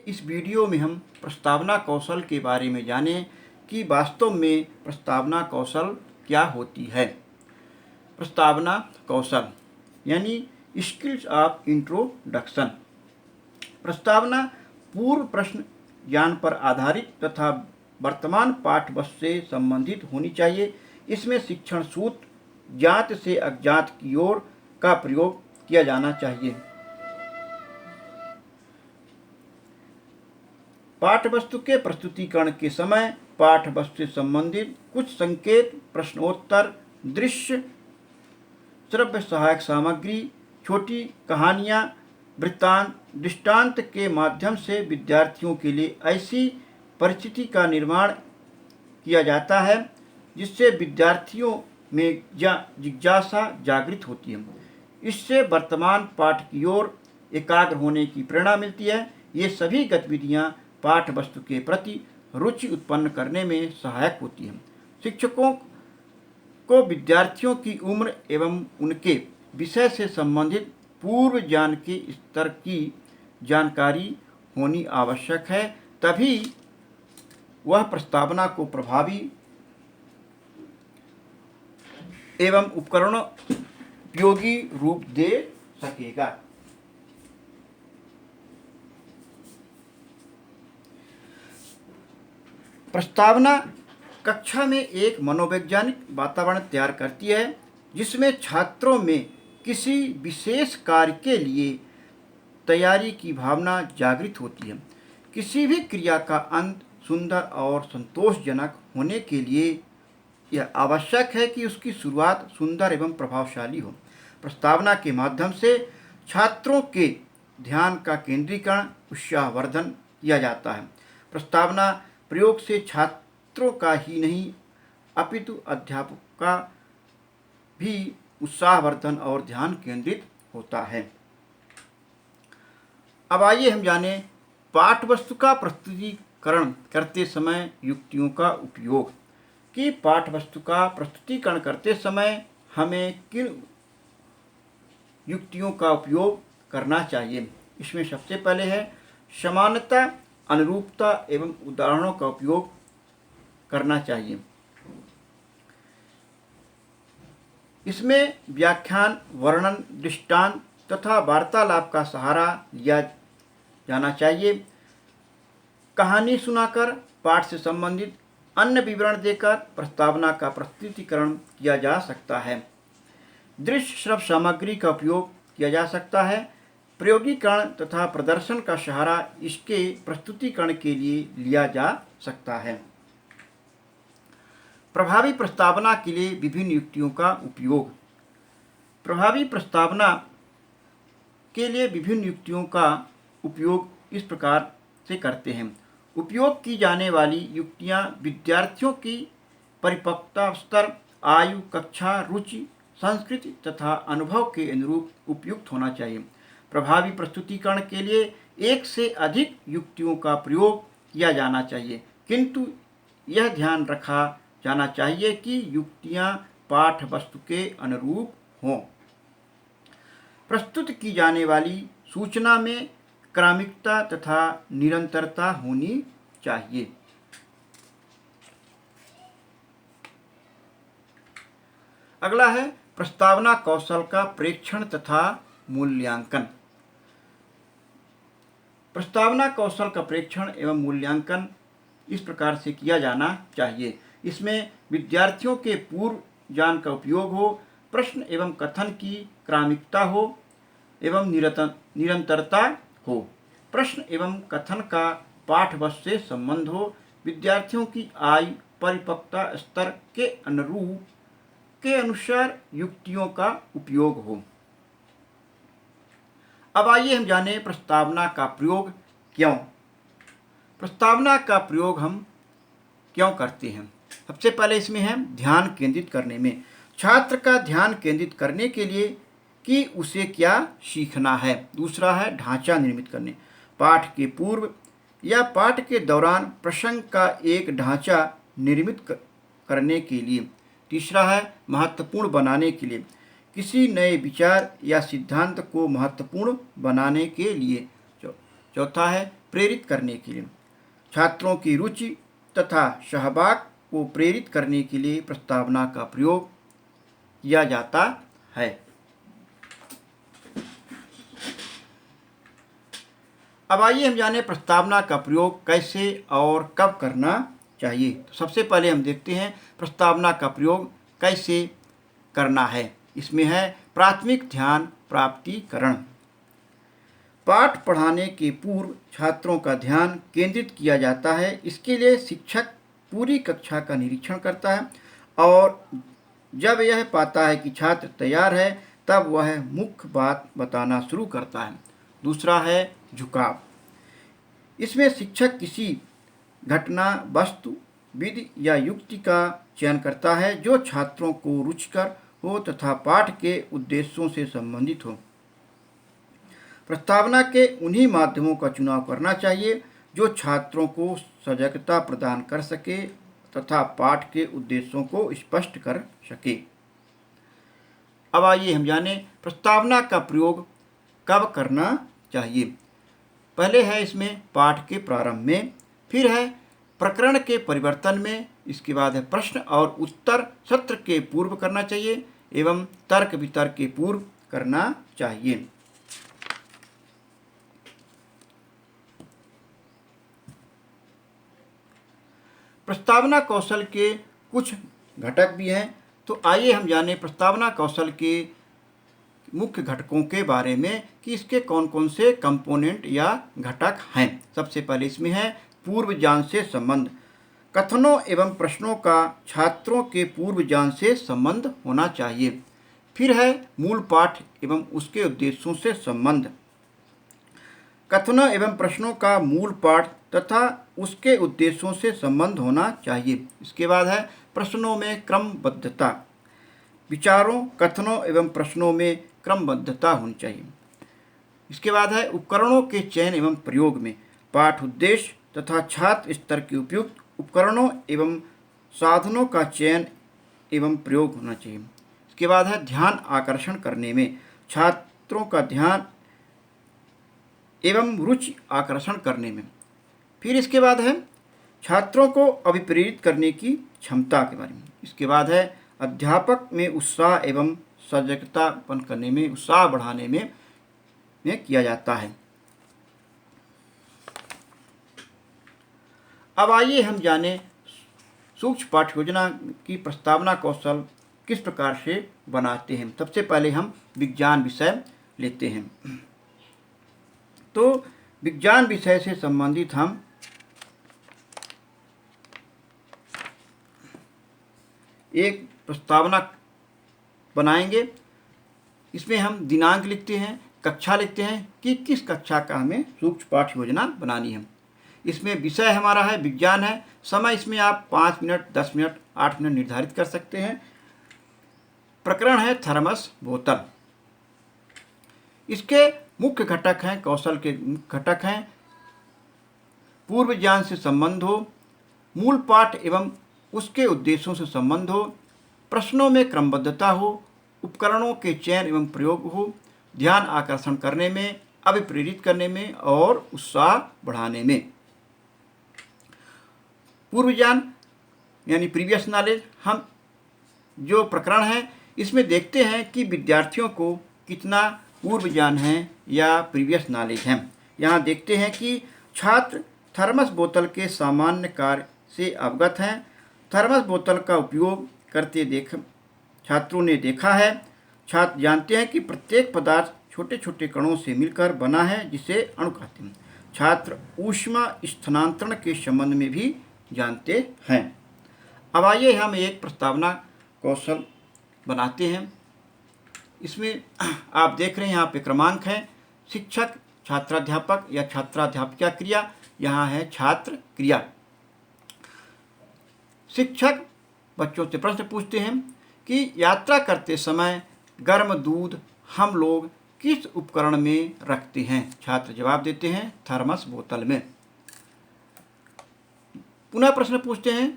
इस वीडियो में हम प्रस्तावना कौशल के बारे में जानें कि वास्तव में प्रस्तावना कौशल क्या होती है। प्रस्तावना कौशल यानी स्किल्स ऑफ इंट्रोडक्शन। प्रस्तावना पूर्व प्रश्न ज्ञान पर आधारित तथा वर्तमान पाठ वस्तु से संबंधित होनी चाहिए। इसमें शिक्षण सूत्र, ज्ञात से अज्ञात की ओर का प्रयोग किया जाना चाहिए। पाठ वस्तु के प्रस्तुतिकरण के समय पाठ वस्तु से संबंधित कुछ संकेत, प्रश्नोत्तर, दृश्य, श्रव्य सहायक सामग्री, छोटी कहानियाँ, वृत्तांत, दृष्टांत के माध्यम से विद्यार्थियों के लिए ऐसी परिस्थिति का निर्माण किया जाता है जिससे विद्यार्थियों में जिज्ञासा जागृत होती है। इससे वर्तमान पाठ की ओर एकाग्र होने की प्रेरणा मिलती है। ये सभी गतिविधियाँ पाठ वस्तु के प्रति रुचि उत्पन्न करने में सहायक होती हैं। शिक्षकों को विद्यार्थियों की उम्र एवं उनके विषय से संबंधित पूर्व ज्ञान के स्तर की जानकारी होनी आवश्यक है, तभी वह प्रस्तावना को प्रभावी एवं उपयोगी रूप दे सकेगा। प्रस्तावना कक्षा में एक मनोवैज्ञानिक वातावरण तैयार करती है जिसमें छात्रों में किसी विशेष कार्य के लिए तैयारी की भावना जागृत होती है। किसी भी क्रिया का अंत सुंदर और संतोषजनक होने के लिए यह आवश्यक है कि उसकी शुरुआत सुंदर एवं प्रभावशाली हो। प्रस्तावना के माध्यम से छात्रों के ध्यान का केंद्रीकरण, उत्साहवर्धन किया जाता है। प्रस्तावना प्रयोग से छात्रों का ही नहीं अपितु अध्यापक का भी उत्साहवर्धन और ध्यान केंद्रित होता है। अब आइए हम जानें पाठ वस्तु का प्रस्तुतिकरण करते समय युक्तियों का उपयोग। कि पाठ वस्तु का प्रस्तुतिकरण करते समय हमें किन युक्तियों का उपयोग करना चाहिए। इसमें सबसे पहले है समानता, अनुरूपता एवं उदाहरणों का उपयोग करना चाहिए। इसमें व्याख्यान, वर्णन, दृष्टांत तथा वार्तालाप का सहारा लिया जाना चाहिए। कहानी सुनाकर, पाठ से संबंधित अन्य विवरण देकर प्रस्तावना का प्रस्तुतिकरण किया जा सकता है। दृश्य श्रव्य सामग्री का उपयोग किया जा सकता है। प्रयोगीकरण तथा प्रदर्शन का सहारा इसके प्रस्तुतिकरण के लिए लिया जा सकता है। प्रभावी प्रस्तावना के लिए विभिन्न युक्तियों का उपयोग। प्रभावी प्रस्तावना के लिए विभिन्न युक्तियों का उपयोग इस प्रकार से करते हैं। उपयोग की जाने वाली युक्तियां विद्यार्थियों की परिपक्वता स्तर, आयु, कक्षा, रुचि, संस्कृति तथा अनुभव के अनुरूप उपयुक्त होना चाहिए। प्रभावी प्रस्तुतिकरण के लिए एक से अधिक युक्तियों का प्रयोग किया जाना चाहिए, किंतु यह ध्यान रखा जाना चाहिए कि युक्तियां पाठ वस्तु के अनुरूप हों। प्रस्तुत की जाने वाली सूचना में क्रमिकता तथा निरंतरता होनी चाहिए। अगला है प्रस्तावना कौशल का प्रेक्षण तथा मूल्यांकन। प्रस्तावना कौशल का प्रेक्षण एवं मूल्यांकन इस प्रकार से किया जाना चाहिए। इसमें विद्यार्थियों के पूर्व ज्ञान का उपयोग हो, प्रश्न एवं कथन की क्रमिकता हो एवं निरंतरता हो, प्रश्न एवं कथन का पाठ वस्तु से संबंध हो, विद्यार्थियों की आयु, परिपक्वता स्तर के अनुसार युक्तियों का उपयोग हो। अब आइए हम जानें प्रस्तावना का प्रयोग क्यों। प्रस्तावना का प्रयोग हम क्यों करते हैं। सबसे पहले इसमें है ध्यान केंद्रित करने में। छात्र का ध्यान केंद्रित करने के लिए कि उसे क्या सीखना है। दूसरा है ढांचा निर्मित करने, पाठ के पूर्व या पाठ के दौरान प्रसंग का एक ढांचा निर्मित करने के लिए। तीसरा है महत्वपूर्ण बनाने के लिए, किसी नए विचार या सिद्धांत को महत्वपूर्ण बनाने के लिए। चौथा है प्रेरित करने के लिए, छात्रों की रुचि तथा सहभाग को प्रेरित करने के लिए प्रस्तावना का प्रयोग किया जाता है। अब आइए हम जानें प्रस्तावना का प्रयोग कैसे और कब करना चाहिए। तो सबसे पहले हम देखते हैं प्रस्तावना का प्रयोग कैसे करना है। इसमें है प्राथमिक ध्यान प्राप्तिकरण। पाठ पढ़ाने के पूर्व छात्रों का ध्यान केंद्रित किया जाता है। इसके लिए शिक्षक पूरी कक्षा का निरीक्षण करता है और जब यह पाता है कि छात्र तैयार है तब वह मुख्य बात बताना शुरू करता है। दूसरा है झुकाव। इसमें शिक्षक किसी घटना, वस्तु, विधि या युक्ति का चयन करता है जो छात्रों को रुचिकर हो तथा पाठ के उद्देश्यों से संबंधित हो। प्रस्तावना के उन्हीं माध्यमों का चुनाव करना चाहिए जो छात्रों को सजगता प्रदान कर सके तथा पाठ के उद्देश्यों को स्पष्ट कर सके। अब आइए हम जानें प्रस्तावना का प्रयोग कब करना चाहिए। पहले है इसमें पाठ के प्रारंभ में, फिर है प्रकरण के परिवर्तन में, इसके बाद है प्रश्न और उत्तर सत्र के पूर्व करना चाहिए एवं तर्क वितर्क के पूर्व करना चाहिए। प्रस्तावना कौशल के कुछ घटक भी हैं, तो आइए हम जानें प्रस्तावना कौशल के मुख्य घटकों के बारे में कि इसके कौन कौन से कंपोनेंट या घटक हैं। सबसे पहले इसमें है पूर्व ज्ञान से संबंध। कथनों एवं प्रश्नों का छात्रों के पूर्व ज्ञान से संबंध होना चाहिए। फिर है मूल पाठ एवं उसके उद्देश्यों से संबंध। कथनों एवं प्रश्नों का मूल पाठ तथा उसके उद्देश्यों से संबंध होना चाहिए। इसके बाद है प्रश्नों में क्रमबद्धता। विचारों, कथनों एवं प्रश्नों में क्रमबद्धता होनी चाहिए। इसके बाद है उपकरणों के चयन एवं प्रयोग में पाठ उद्देश्य तथा छात्र स्तर के उपयुक्त उपकरणों एवं साधनों का चयन एवं प्रयोग होना चाहिए। इसके बाद है ध्यान आकर्षण करने में छात्रों का ध्यान एवं रुचि आकर्षण करने में। फिर इसके बाद है छात्रों को अभिप्रेरित करने की क्षमता के बारे में। इसके बाद है अध्यापक में उत्साह एवं सजगतापन करने में, उत्साह बढ़ाने में किया जाता है। अब आइए हम जानें सूक्ष्म पाठ्य योजना की प्रस्तावना कौशल किस प्रकार से बनाते हैं। सबसे पहले हम विज्ञान विषय लेते हैं। तो विज्ञान विषय से संबंधित हम एक प्रस्तावना बनाएंगे। इसमें हम दिनांक लिखते हैं, कक्षा लिखते हैं कि किस कक्षा का हमें सूक्ष्म पाठ्य योजना बनानी है। इसमें विषय हमारा है विज्ञान है। समय इसमें आप 5 मिनट, 10 मिनट, 8 मिनट निर्धारित कर सकते हैं। प्रकरण है थर्मस बोतल। इसके मुख्य घटक हैं, कौशल के घटक हैं पूर्व ज्ञान से संबंध हो, मूल पाठ एवं उसके उद्देश्यों से संबंध हो, प्रश्नों में क्रमबद्धता हो, उपकरणों के चयन एवं प्रयोग हो, ध्यान आकर्षण करने में, अभिप्रेरित करने में और उत्साह बढ़ाने में। पूर्व ज्ञान यानी प्रीवियस नॉलेज, हम जो प्रकरण है इसमें देखते हैं कि विद्यार्थियों को कितना पूर्व ज्ञान है या प्रीवियस नॉलेज है। यहाँ देखते हैं कि छात्र थर्मस बोतल के सामान्य कार्य से अवगत हैं। थर्मस बोतल का उपयोग करते छात्रों ने देखा है। छात्र जानते हैं कि प्रत्येक पदार्थ छोटे छोटे कणों से मिलकर बना है जिसे अणु कहते हैं। छात्र ऊष्मा स्थानांतरण के संबंध में भी जानते हैं। अब आइए हम एक प्रस्तावना कौशल बनाते हैं। इसमें आप देख रहे हैं यहाँ पे क्रमांक है शिक्षक, छात्राध्यापक या छात्राध्यापिका क्रिया, यहाँ है छात्र क्रिया। शिक्षक बच्चों से प्रश्न पूछते हैं कि यात्रा करते समय गर्म दूध हम लोग किस उपकरण में रखते हैं। छात्र जवाब देते हैं थर्मस बोतल में। पुनः प्रश्न पूछते हैं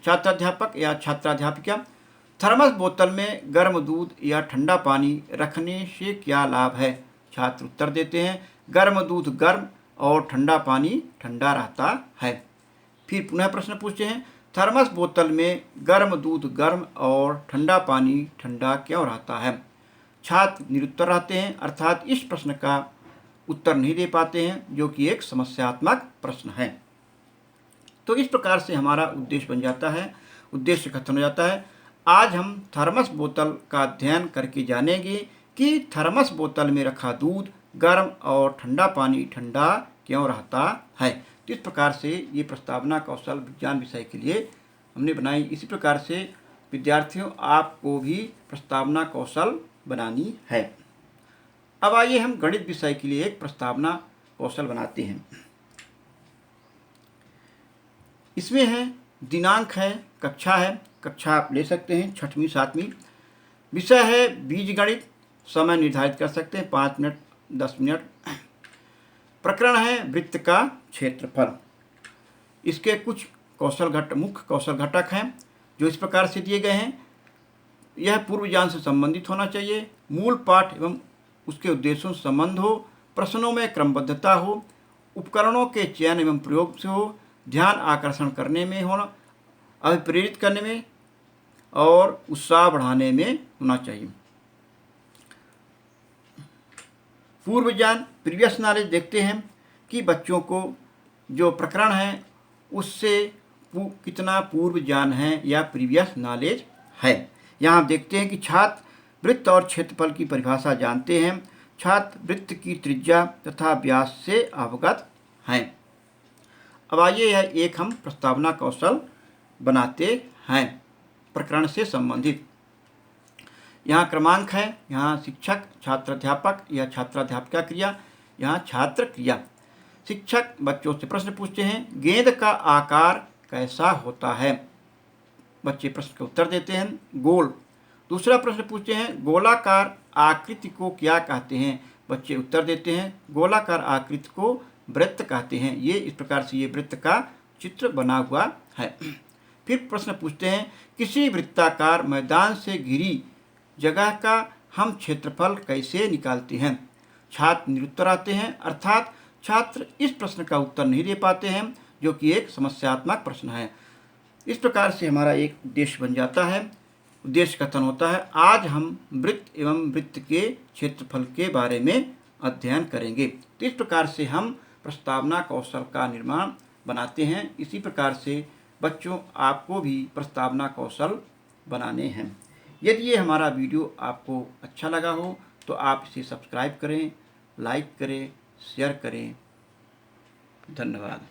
छात्राध्यापक या छात्राध्यापिका, थर्मस बोतल में गर्म दूध या ठंडा पानी रखने से क्या लाभ है। छात्र उत्तर देते हैं गर्म दूध गर्म और ठंडा पानी ठंडा रहता है। फिर पुनः प्रश्न पूछते हैं, थर्मस बोतल में गर्म दूध गर्म और ठंडा पानी ठंडा क्यों रहता है? छात्र निरुत्तर रहते हैं, अर्थात इस प्रश्न का उत्तर नहीं दे पाते हैं, जो कि एक समस्यात्मक प्रश्न है। तो इस प्रकार से हमारा उद्देश्य बन जाता है, उद्देश्य खत्म हो जाता है। आज हम थर्मस बोतल का अध्ययन करके जानेंगे कि थर्मस बोतल में रखा दूध गर्म और ठंडा पानी ठंडा क्यों रहता है। तो इस प्रकार से ये प्रस्तावना कौशल विज्ञान विषय के लिए हमने बनाई। इसी प्रकार से विद्यार्थियों, आपको भी प्रस्तावना कौशल बनानी है। अब आइए हम गणित विषय के लिए एक प्रस्तावना कौशल बनाते हैं। इसमें है दिनांक है, कक्षा है, कक्षा आप ले सकते हैं 6वीं 7वीं। विषय है बीजगणित, समय निर्धारित कर सकते हैं 5 मिनट 10 मिनट। प्रकरण है वृत्त का क्षेत्रफल। इसके कुछ मुख्य कौशल घटक हैं जो इस प्रकार से दिए गए हैं। यह पूर्व ज्ञान से संबंधित होना चाहिए, मूल पाठ एवं उसके उद्देश्यों से संबंध हो, प्रश्नों में क्रमबद्धता हो, उपकरणों के चयन एवं प्रयोग से हो, ध्यान आकर्षण करने में होना, अभिप्रेरित करने में और उत्साह बढ़ाने में होना चाहिए। पूर्व ज्ञान, प्रीवियस नॉलेज देखते हैं कि बच्चों को जो प्रकरण है उससे कितना पूर्व ज्ञान है या प्रीवियस नॉलेज है। यहाँ देखते हैं कि छात्र वृत्त और क्षेत्रफल की परिभाषा जानते हैं, छात्र वृत्त की त्रिज्या तथा व्यास से अवगत हैं। अब आइए यह एक हम प्रस्तावना कौशल बनाते हैं प्रकरण से संबंधित। यहाँ क्रमांक है, यहाँ शिक्षक छात्राध्यापक या छात्राध्यापिका क्रिया, यहाँ छात्र क्रिया। शिक्षक बच्चों से प्रश्न पूछते हैं, गेंद का आकार कैसा होता है? बच्चे प्रश्न का उत्तर देते हैं, गोल। दूसरा प्रश्न पूछते हैं, गोलाकार आकृति को क्या कहते हैं? बच्चे उत्तर देते हैं, गोलाकार आकृति को वृत्त कहते हैं। ये इस प्रकार से ये वृत्त का चित्र बना हुआ है। फिर प्रश्न पूछते हैं, किसी वृत्ताकार मैदान से घिरी जगह का हम क्षेत्रफल कैसे निकालते हैं? छात्र निरुत्तर आते हैं, अर्थात छात्र इस प्रश्न का उत्तर नहीं दे पाते हैं, जो कि एक समस्यात्मक प्रश्न है। इस प्रकार से हमारा एक उद्देश्य बन जाता है, उद्देश्य कथन होता है। आज हम वृत्त एवं वृत्त के क्षेत्रफल के बारे में अध्ययन करेंगे। तो इस प्रकार से हम प्रस्तावना कौशल का निर्माण बनाते हैं। इसी प्रकार से बच्चों, आपको भी प्रस्तावना कौशल बनाने हैं। यदि ये हमारा वीडियो आपको अच्छा लगा हो तो आप इसे सब्सक्राइब करें, लाइक करें, शेयर करें। धन्यवाद।